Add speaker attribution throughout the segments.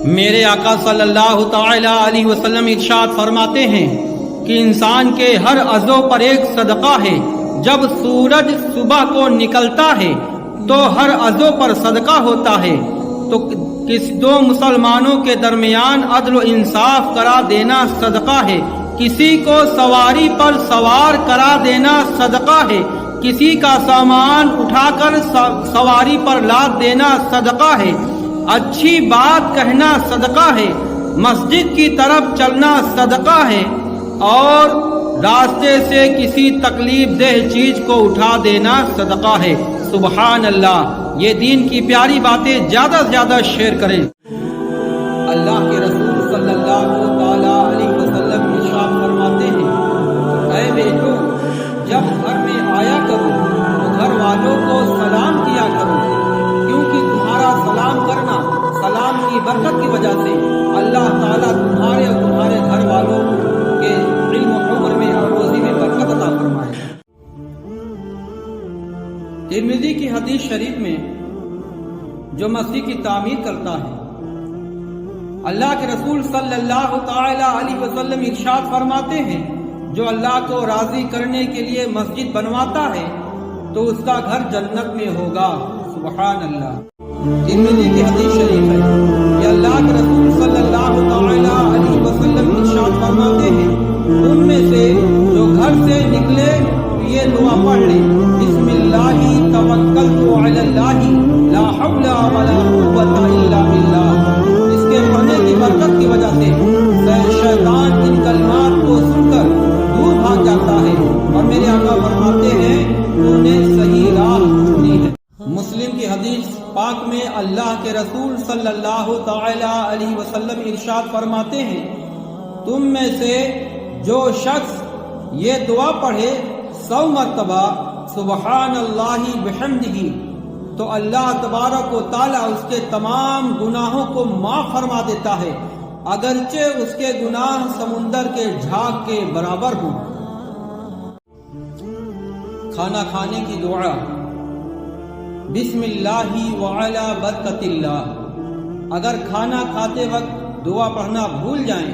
Speaker 1: میرے آقا صلی اللہ تعالی علیہ وسلم ارشاد فرماتے ہیں کہ انسان کے ہر عضو پر ایک صدقہ ہے۔ جب سورج صبح کو نکلتا ہے تو ہر عضو پر صدقہ ہوتا ہے، تو کس دو مسلمانوں کے درمیان عدل و انصاف کرا دینا صدقہ ہے، کسی کو سواری پر سوار کرا دینا صدقہ ہے، کسی کا سامان اٹھا کر سواری پر لاد دینا صدقہ ہے، اچھی بات کہنا صدقہ ہے، مسجد کی طرف چلنا صدقہ ہے، اور راستے سے کسی تکلیف دہ چیز کو اٹھا دینا صدقہ ہے۔ سبحان اللہ! یہ دین کی پیاری باتیں زیادہ سے زیادہ شیئر کریں۔ اللہ کے رسول صلی اللہ تعالی علیہ وسلم ارشاد فرماتے ہیں، اے بیٹو، جب گھر میں آیا کرو تو گھر والوں کو سلام کیا کرو، کیونکہ تمہارا سلام کرنا سلام کی برکت کی وجہ سے اللہ تعالیٰ تمہارے اور تمہارے گھر والوں کے علم و عمر میں اور روزی میں برکت عطا فرمائے۔ ترمذی کی حدیث شریف میں جو مسجد کی تعمیر کرتا ہے، اللہ کے رسول صلی اللہ تعالی علیہ وسلم ارشاد فرماتے ہیں، جو اللہ کو راضی کرنے کے لیے مسجد بنواتا ہے تو اس کا گھر جنت میں ہوگا۔ سبحان اللہ! ترمذی کی حدیث شریف ہے کہ اللہ کے رسول صلی اللہ تعالی علیہ وسلم ارشاد فرماتے ہیں، ان میں سے جو گھر سے نکلے یہ دعا پڑھ لے، بسم اللہ توکلت علی اللہ لا حول ولا قوت الا باللہ۔ اس کے پڑھنے کی برکت کی وجہ سے شیطان ان کلمات کو سن کر دور بھاگ جاتا ہے، اور میرے آقا فرماتے ہیں تو نے صحیح راہ چنی ہے۔ مسلم کی حدیث پاک میں اللہ کے رسول صلی اللہ تعالی علیہ وسلم ارشاد فرماتے ہیں، تم میں سے جو شخص یہ دعا پڑھے 100 مرتبہ سبحان اللہ بحمدہ، تو اللہ تبارک و تعالی اس کے تمام گناہوں کو معاف فرما دیتا ہے، اگرچہ اس کے گناہ سمندر کے جھاگ کے برابر ہوں۔ کھانا کھانے کی دعا، بسم اللہ وعلی برکت اللہ۔ اگر کھانا کھاتے وقت دعا پڑھنا بھول جائیں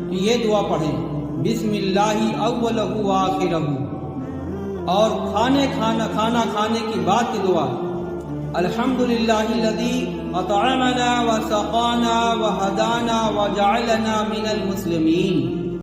Speaker 1: تو یہ دعا پڑھیں، بسم اللہ اولہ وآخرہ۔ اور کھانا کھانے کی بعد کی دعا، الحمدللہ الذی اطعمنا وسقانا وہدانا وجعلنا من المسلمین۔